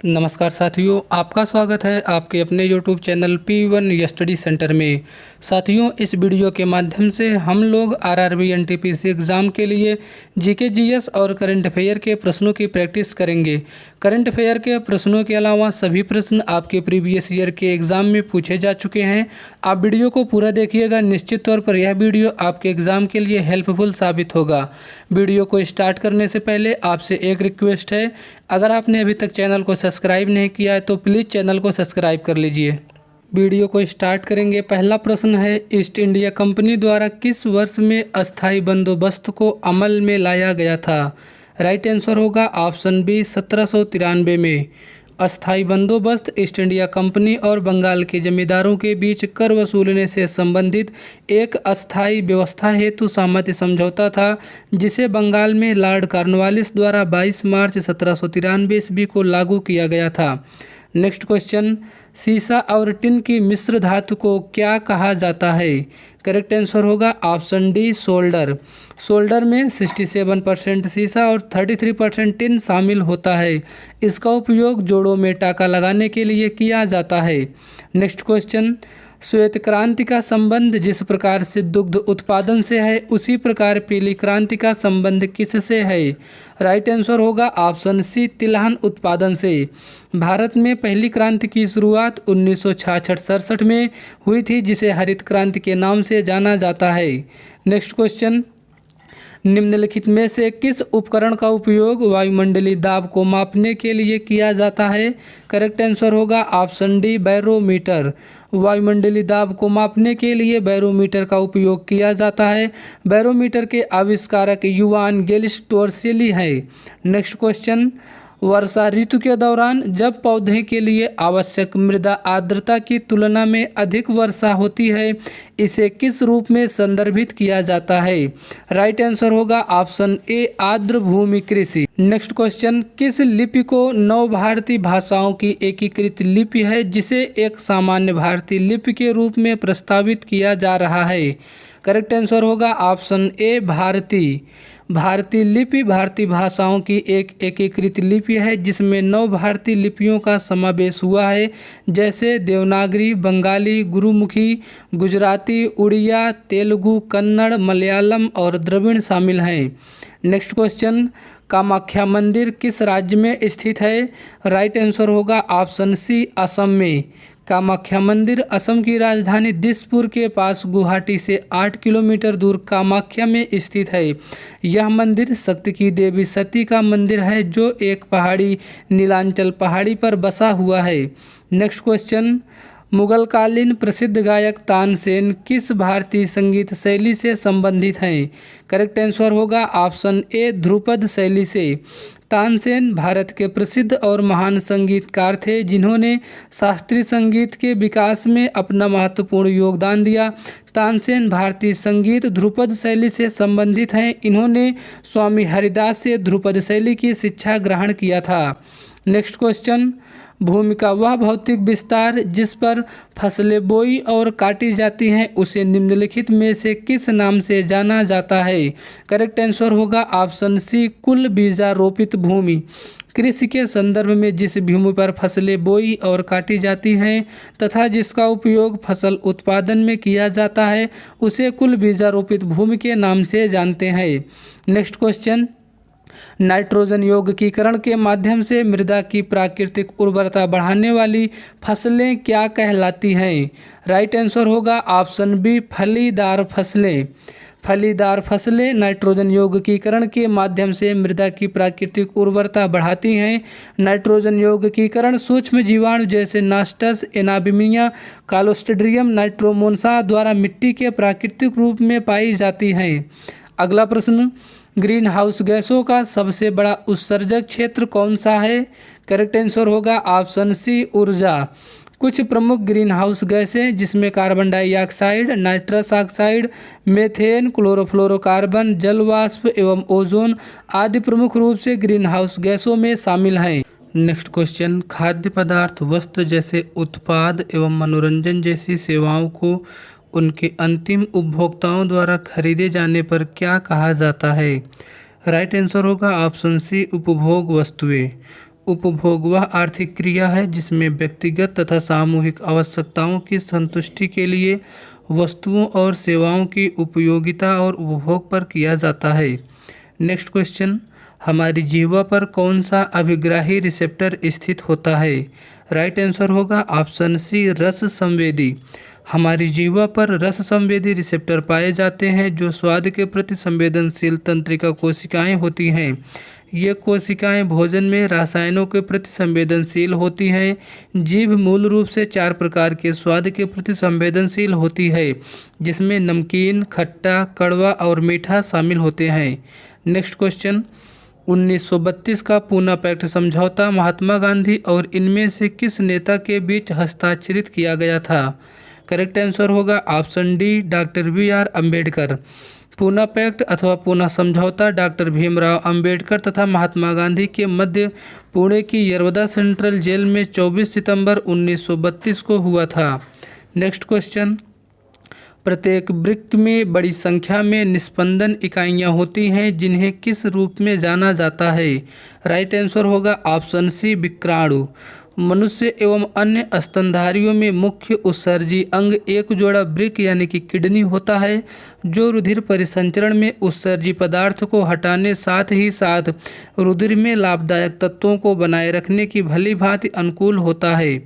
नमस्कार साथियों, आपका स्वागत है आपके अपने YouTube channel P1 study centre में। साथियों, इस वीडियो के माध्यम से हम लोग RRB NTPC एग्ज़ाम के लिए जीके जीएस और करंट अफेयर के प्रश्नों की प्रैक्टिस करेंगे। करंट अफेयर के प्रश्नों के अलावा सभी प्रश्न आपके प्रीवियस ईयर के एग्ज़ाम में पूछे जा चुके हैं। आप वीडियो को पूरा देखिएगा, निश्चित तौर पर यह वीडियो आपके एग्ज़ाम के लिए हेल्पफुल साबित होगा। वीडियो को स्टार्ट करने से पहले आपसे एक रिक्वेस्ट है, अगर आपने अभी तक चैनल को सब्सक्राइब नहीं किया है तो प्लीज़ चैनल को सब्सक्राइब कर लीजिए। वीडियो को स्टार्ट करेंगे। पहला प्रश्न है, ईस्ट इंडिया कंपनी द्वारा किस वर्ष में अस्थाई बंदोबस्त को अमल में लाया गया था? राइट आंसर होगा ऑप्शन बी 1793 में। अस्थाई बंदोबस्त ईस्ट इंडिया कंपनी और बंगाल के जमींदारों के बीच कर वसूलने से संबंधित एक अस्थाई व्यवस्था हेतु सहमति समझौता था, जिसे बंगाल में लॉर्ड कॉर्नवालिस द्वारा 22 मार्च 1793 ईस्वी को लागू किया गया था। नेक्स्ट क्वेश्चन, सीसा और टिन की मिश्र धातु को क्या कहा जाता है? करेक्ट आंसर होगा ऑप्शन डी सोल्डर। सोल्डर में 67% सीसा और 33% टिन शामिल होता है। इसका उपयोग जोड़ों में टाका लगाने के लिए किया जाता है। नेक्स्ट क्वेश्चन, श्वेत क्रांति का संबंध जिस प्रकार से दुग्ध उत्पादन से है, उसी प्रकार पीली क्रांति का संबंध किससे है? राइट आंसर होगा ऑप्शन सी तिलहन उत्पादन से। भारत में पहली क्रांति की शुरुआत 1966-67 में हुई थी, जिसे हरित क्रांति के नाम से जाना जाता है। नेक्स्ट क्वेश्चन, निम्नलिखित में से किस उपकरण का उपयोग वायुमंडलीय दाब को मापने के लिए किया जाता है? करेक्ट आंसर होगा ऑप्शन डी बैरोमीटर। वायुमंडलीय दाब को मापने के लिए बैरोमीटर का उपयोग किया जाता है। बैरोमीटर के आविष्कारक युवान गेलिस टोरसेली है। नेक्स्ट क्वेश्चन, वर्षा ऋतु के दौरान जब पौधे के लिए आवश्यक मृदा आर्द्रता की तुलना में अधिक वर्षा होती है, इसे किस रूप में संदर्भित किया जाता है? राइट आंसर होगा ऑप्शन ए आर्द्र भूमि कृषि। नेक्स्ट क्वेश्चन, किस लिपि को 9 भारतीय भाषाओं की एकीकृत लिपि है, जिसे एक सामान्य भारतीय लिपि के रूप में प्रस्तावित किया जा रहा है? करेक्ट आंसर होगा ऑप्शन ए भारतीय। भारतीय लिपि भारतीय भाषाओं की एक एकीकृत लिपि है, जिसमें 9 भारतीय लिपियों का समावेश हुआ है, जैसे देवनागरी, बंगाली, गुरुमुखी, गुजराती, उड़िया, तेलुगु, कन्नड़, मलयालम और द्रविड़ शामिल हैं। नेक्स्ट क्वेश्चन, कामाख्या मंदिर किस राज्य में स्थित है? राइट आंसर होगा ऑप्शन सी असम में। कामाख्या मंदिर असम की राजधानी दिसपुर के पास गुवाहाटी से 8 किलोमीटर दूर कामाख्या में स्थित है। यह मंदिर शक्ति की देवी सती का मंदिर है, जो एक पहाड़ी नीलांचल पहाड़ी पर बसा हुआ है। नेक्स्ट क्वेश्चन, मुगल कालीन प्रसिद्ध गायक तानसेन किस भारतीय संगीत शैली से संबंधित हैं? करेक्ट आंसर होगा ऑप्शन ए ध्रुपद शैली से। तानसेन भारत के प्रसिद्ध और महान संगीतकार थे, जिन्होंने शास्त्रीय संगीत के विकास में अपना महत्वपूर्ण योगदान दिया। तानसेन भारतीय संगीत ध्रुपद शैली से संबंधित हैं। इन्होंने स्वामी हरिदास से ध्रुपद शैली की शिक्षा ग्रहण किया था। नेक्स्ट क्वेश्चन, भूमि का वह भौतिक विस्तार जिस पर फसलें बोई और काटी जाती हैं, उसे निम्नलिखित में से किस नाम से जाना जाता है? करेक्ट आंसर होगा ऑप्शन सी कुल बीजारोपित भूमि। कृषि के संदर्भ में जिस भूमि पर फसलें बोई और काटी जाती हैं तथा जिसका उपयोग फसल उत्पादन में किया जाता है, उसे कुल बीजारोपित भूमि के नाम से जानते हैं। नेक्स्ट क्वेश्चन, नाइट्रोजन यौगिकीकरण के माध्यम से मृदा की प्राकृतिक उर्वरता बढ़ाने वाली फसलें क्या कहलाती हैं? राइट आंसर होगा ऑप्शन बी फलीदार फसलें। फलीदार फसलें नाइट्रोजन यौगिकीकरण के माध्यम से मृदा की प्राकृतिक उर्वरता बढ़ाती हैं। नाइट्रोजन यौगिकीकरण सूक्ष्म जीवाणु जैसे नास्टस, एनाबिमिया, कालोस्ट्रिडियम, नाइट्रोमोनास द्वारा मिट्टी के प्राकृतिक रूप में पाई जाती हैं। अगला प्रश्न, ग्रीन हाउस गैसों का सबसे बड़ा उत्सर्जक क्षेत्र कौन सा है? करेक्ट आंसर होगा ऑप्शन सी ऊर्जा। कुछ प्रमुख ग्रीन हाउस गैसें, जिसमें carbon dioxide, nitrous oxide, methane, chlorofluorocarbon, जल वाष्प एवं ओजोन आदि प्रमुख रूप से ग्रीन हाउस गैसों में शामिल हैं। नेक्स्ट क्वेश्चन, खाद्य पदार्थ, वस्त्र जैसे उत्पाद एवं मनोरंजन जैसी सेवाओं को उनके अंतिम उपभोक्ताओं द्वारा खरीदे जाने पर क्या कहा जाता है? राइट आंसर होगा ऑप्शन सी उपभोग वस्तुएं। उपभोग वह आर्थिक क्रिया है जिसमें व्यक्तिगत तथा सामूहिक आवश्यकताओं की संतुष्टि के लिए वस्तुओं और सेवाओं की उपयोगिता और उपभोग पर किया जाता है। नेक्स्ट क्वेश्चन, हमारी जीवा पर कौन सा अभिग्राही रिसेप्टर स्थित होता है? राइट आंसर होगा ऑप्शन सी, रस संवेदी। हमारी जीवा पर रस संवेदी रिसेप्टर पाए जाते हैं जो स्वाद के प्रति संवेदनशील तंत्रिका कोशिकाएं होती हैं। ये कोशिकाएं भोजन में रसायनों के प्रति संवेदनशील होती हैं। जीभ मूल रूप से 4 प्रकार के स्वाद के प्रति संवेदनशील होती है, जिसमें नमकीन, खट्टा, कड़वा और मीठा शामिल होते हैं। नेक्स्ट क्वेश्चन, 1932 का पूना पैक्ट समझौता महात्मा गांधी और इनमें से किस नेता के बीच हस्ताक्षरित किया गया था? करेक्ट आंसर होगा option D, doctor B R. Ambedkar. Poona pact अथवा पूना समझौता डॉक्टर भीमराव अंबेडकर तथा महात्मा गांधी के मध्य पुणे की यरवदा सेंट्रल जेल में 24 सितंबर 1932 को हुआ था। नेक्स्ट क्वेश्चन, प्रत्येक वृक्क में बड़ी संख्या में निस्पंदन इकाइयाँ होती हैं जिन्हें किस रूप में जाना जाता है? राइट आंसर होगा ऑप्शन सी, विक्राणु। मनुष्य एवं अन्य स्तनधारियों में मुख्य उत्सर्जी अंग एक जोड़ा वृक्क यानी कि किडनी होता है, जो रुधिर परिसंचरण में उत्सर्जी पदार्थ को हटाने साथ ही साथ रुधिर में लाभदायक तत्वों को बनाए रखने की भली भांति अनुकूल होता है।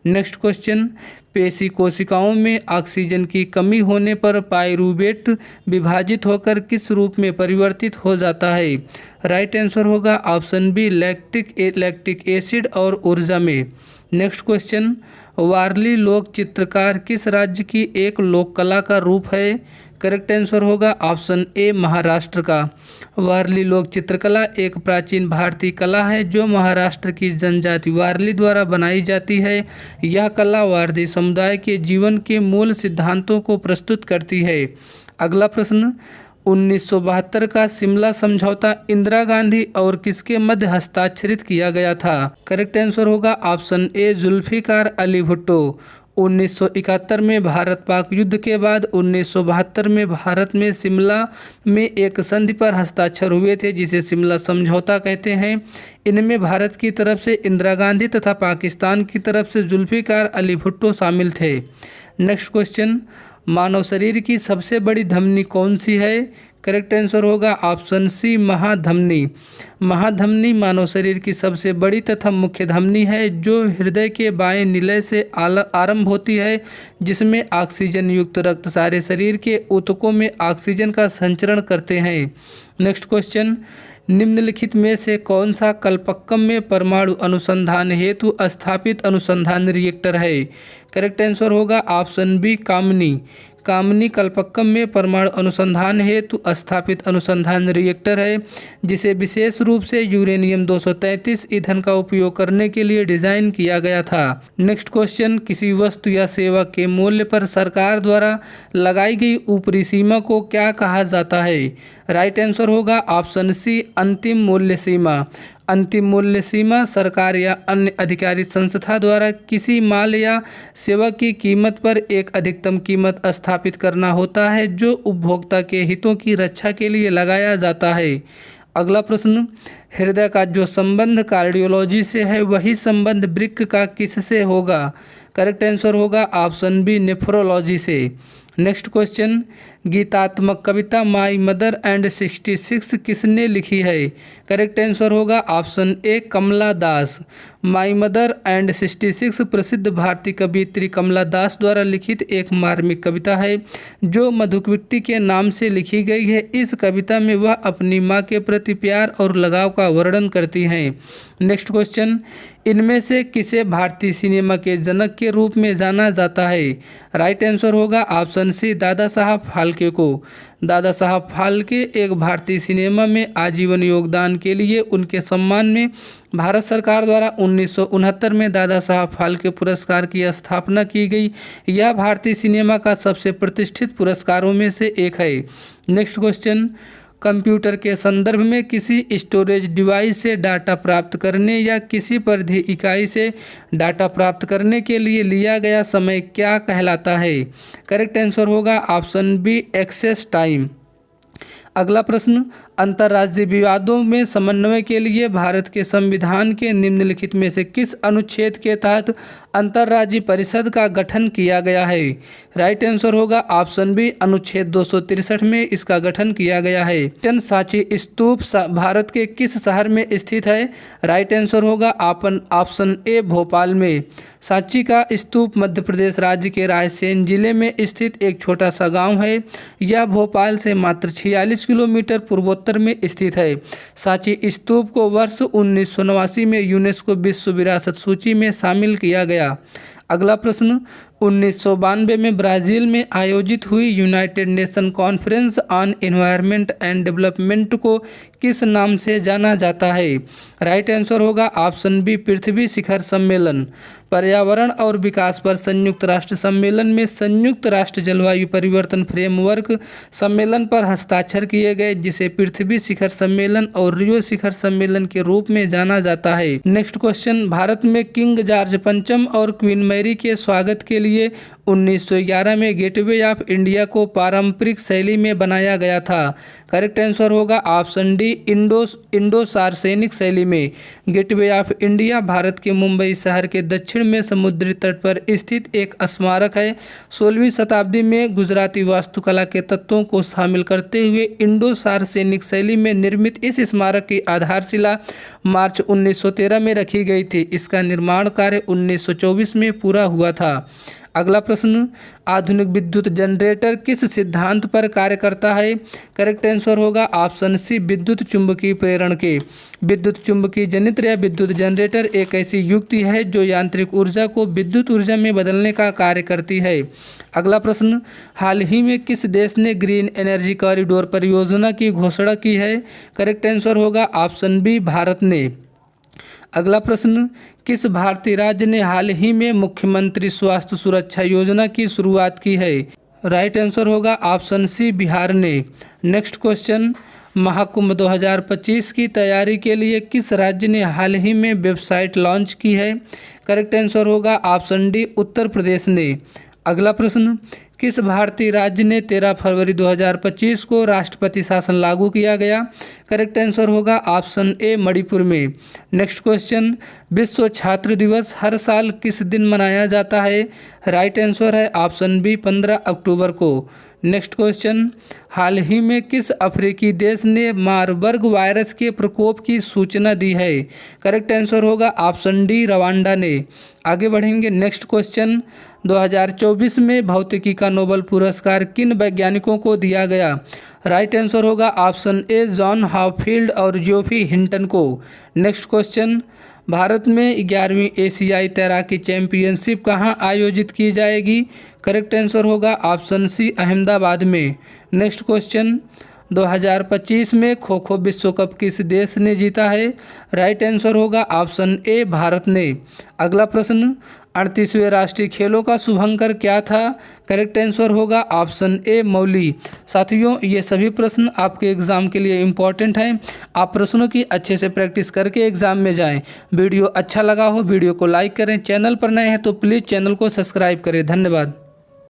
नेक्स्ट क्वेश्चन, पेशी कोशिकाओं में ऑक्सीजन की कमी होने पर पायरूवेट विभाजित होकर किस रूप में परिवर्तित हो जाता है? राइट आंसर होगा ऑप्शन बी, लैक्टिक एसिड और ऊर्जा में। नेक्स्ट क्वेश्चन, वारली लोक चित्रकार किस राज्य की एक लोक कला का रूप है? करेक्ट आंसर होगा ऑप्शन ए, महाराष्ट्र का। वारली लोक चित्रकला एक प्राचीन भारतीय कला है जो महाराष्ट्र की जनजाति वारली द्वारा बनाई जाती है। यह कला वारली समुदाय के जीवन के मूल सिद्धांतों को प्रस्तुत करती है। अगला प्रश्न, 1972 का शिमला समझौता इंदिरा गांधी और किसके मध्य हस्ताक्षरित किया गया था? करेक्ट आंसर होगा ऑप्शन ए, जुल्फिकार अली भुट्टो। 1971 में भारत पाक युद्ध के बाद 1972 में भारत में शिमला में एक संधि पर हस्ताक्षर हुए थे जिसे शिमला समझौता कहते हैं। इनमें भारत की तरफ से इंदिरा गांधी तथा पाकिस्तान की तरफ से जुल्फिकार अली भुट्टो शामिल थे। नेक्स्ट क्वेश्चन, मानव शरीर की सबसे बड़ी धमनी कौन सी है? करेक्ट आंसर होगा ऑप्शन सी, महाधमनी। महाधमनी मानव शरीर की सबसे बड़ी तथा मुख्य धमनी है जो हृदय के बाएं निलय से आरंभ होती है, जिसमें ऑक्सीजन युक्त रक्त सारे शरीर के ऊतकों में ऑक्सीजन का संचरण करते हैं। नेक्स्ट क्वेश्चन, निम्नलिखित में से कौन सा कल्पक्कम में परमाणु अनुसंधान हेतु स्थापित अनुसंधान रिएक्टर है? करेक्ट आंसर होगा ऑप्शन बी, कामनी। कामनी कल्पक्कम में परमाणु अनुसंधान हेतु स्थापित अनुसंधान रिएक्टर है जिसे विशेष रूप से यूरेनियम 233 ईंधन का उपयोग करने के लिए डिजाइन किया गया था। नेक्स्ट क्वेश्चन, किसी वस्तु या सेवा के मूल्य पर सरकार द्वारा लगाई गई ऊपरी सीमा को क्या कहा जाता है? राइट आंसर होगा ऑप्शन सी, अंतिम मूल्य सीमा। अंतिम मूल्य सीमा सरकार या अन्य अधिकारी संस्था द्वारा किसी माल या सेवा की कीमत पर एक अधिकतम कीमत स्थापित करना होता है जो उपभोक्ता के हितों की रक्षा के लिए लगाया जाता है। अगला प्रश्न, हृदय का जो संबंध कार्डियोलॉजी से है वही संबंध वृक्क का किससे होगा? करेक्ट आंसर होगा ऑप्शन बी, नेफ्रोलॉजी से। नेक्स्ट क्वेश्चन, गीतात्मक कविता माई मदर एंड 66 किसने लिखी है? करेक्ट आंसर होगा option A, Kamala Das. My mother and 66 प्रसिद्ध भारतीय कवियत्री कमला दास द्वारा लिखित एक मार्मिक कविता है जो मधुकुट्टी के नाम से लिखी गई है। इस कविता में वह अपनी माँ के प्रति प्यार और लगाव का वर्णन करती हैं। नेक्स्ट क्वेश्चन, इनमें से किसे भारतीय सिनेमा के जनक के रूप में जाना जाता है? राइट आंसर होगा ऑप्शन सी, दादा साहब फाल्के को। दादा साहब फाल्के एक भारतीय सिनेमा में आजीवन योगदान के लिए उनके सम्मान में भारत सरकार द्वारा 1969 में दादा साहब फाल्के पुरस्कार की स्थापना की गई। यह भारतीय सिनेमा का सबसे प्रतिष्ठित पुरस्कारों में से एक है। नेक्स्ट क्वेश्चन, कंप्यूटर के संदर्भ में किसी स्टोरेज डिवाइस से डाटा प्राप्त करने या किसी परिधि इकाई से डाटा प्राप्त करने के लिए लिया गया समय क्या कहलाता है? करेक्ट आंसर होगा ऑप्शन बी, एक्सेस टाइम। अगला प्रश्न, अंतर्राज्यीय विवादों में समन्वय के लिए भारत के संविधान के निम्नलिखित में से किस अनुच्छेद के तहत अंतर्राज्यीय परिषद का गठन किया गया है? राइट आंसर होगा ऑप्शन बी, अनुच्छेद 263 में इसका गठन किया गया है। सांची स्तूप भारत के किस शहर में स्थित है? राइट आंसर होगा ऑप्शन ए, भोपाल में। सांची का स्तूप मध्य प्रदेश राज्य के रायसेन जिले में स्थित एक छोटा सा गांव है। यह भोपाल से मात्र 46 किलोमीटर पूर्वोत्तर में स्थित है। सांची स्तूप को वर्ष 1989 में यूनेस्को विश्व विरासत सूची में शामिल किया गया। अगला प्रश्न, 1992 में ब्राज़ील में आयोजित हुई United nation conference on environment and development को किस नाम से जाना जाता है? राइट आंसर होगा ऑप्शन बी, पृथ्वी शिखर सम्मेलन। पर्यावरण और विकास पर संयुक्त राष्ट्र सम्मेलन में संयुक्त राष्ट्र जलवायु परिवर्तन फ्रेमवर्क सम्मेलन पर हस्ताक्षर किए गए, जिसे पृथ्वी शिखर सम्मेलन और रियो शिखर सम्मेलन के रूप में जाना जाता है। नेक्स्ट क्वेश्चन, भारत में किंग जॉर्ज पंचम और क्वीन मैरी के स्वागत के लिए 1911 में गेटवे ऑफ इंडिया को पारंपरिक शैली में बनाया गया था। करेक्ट आंसर होगा ऑप्शन डी, इंडो सार्सेनिक शैली में। गेटवे ऑफ इंडिया भारत के मुंबई शहर के दक्षिण में समुद्री तट पर स्थित एक स्मारक है। 16वीं शताब्दी में गुजराती वास्तुकला के तत्वों को शामिल करते हुए इंडो सार्सेनिक शैली में निर्मित इस स्मारक की आधारशिला मार्च 1913 में रखी गई थी। इसका निर्माण कार्य 1924 में पूरा हुआ था। अगला प्रश्न, आधुनिक विद्युत जनरेटर किस सिद्धांत पर कार्य करता है? करेक्ट आंसर होगा ऑप्शन सी, विद्युत चुंबकीय प्रेरण के। विद्युत चुंबकीय जनित्र या विद्युत जनरेटर एक ऐसी युक्ति है जो यांत्रिक ऊर्जा को विद्युत ऊर्जा में बदलने का कार्य करती है। अगला प्रश्न, हाल ही में किस देश ने ग्रीन एनर्जी कॉरिडोर परियोजना की घोषणा की है? करेक्ट आंसर होगा ऑप्शन बी, भारत ने। अगला प्रश्न, किस भारतीय राज्य ने हाल ही में मुख्यमंत्री स्वास्थ्य सुरक्षा योजना की शुरुआत की है? राइट आंसर होगा ऑप्शन सी, बिहार ने। नेक्स्ट क्वेश्चन, महाकुंभ 2025 की तैयारी के लिए किस राज्य ने हाल ही में वेबसाइट लॉन्च की है? करेक्ट आंसर होगा ऑप्शन डी, उत्तर प्रदेश ने। अगला प्रश्न, किस भारतीय राज्य ने 13 फरवरी 2025 को राष्ट्रपति शासन लागू किया गया? करेक्ट आंसर होगा ऑप्शन ए, मणिपुर में। नेक्स्ट क्वेश्चन, विश्व छात्र दिवस हर साल किस दिन मनाया जाता है? राइट आंसर है ऑप्शन बी, 15 अक्टूबर को। नेक्स्ट क्वेश्चन, हाल ही में किस अफ्रीकी देश ने मारबर्ग वायरस के प्रकोप की सूचना दी है? करेक्ट आंसर होगा ऑप्शन डी, रवांडा ने। आगे बढ़ेंगे। नेक्स्ट क्वेश्चन, 2024 में भौतिकी का नोबेल पुरस्कार किन वैज्ञानिकों को दिया गया? राइट आंसर होगा ऑप्शन ए, जॉन हॉपफील्ड और जोफी हिंटन को। नेक्स्ट क्वेश्चन, भारत में 11वीं एशियाई तैराकी चैंपियनशिप कहाँ आयोजित की जाएगी? करेक्ट आंसर होगा ऑप्शन सी, अहमदाबाद में। नेक्स्ट क्वेश्चन, 2025 में खो खो विश्व कप किस देश ने जीता है? राइट आंसर होगा ऑप्शन ए, भारत ने। अगला प्रश्न, 38वें राष्ट्रीय खेलों का शुभंकर क्या था? करेक्ट आंसर होगा ऑप्शन ए, मौली। साथियों, ये सभी प्रश्न आपके एग्ज़ाम के लिए इम्पॉर्टेंट हैं। आप प्रश्नों की अच्छे से प्रैक्टिस करके एग्ज़ाम में जाएं। वीडियो अच्छा लगा हो वीडियो को लाइक करें। चैनल पर नए हैं तो प्लीज़ चैनल को सब्सक्राइब करें। धन्यवाद।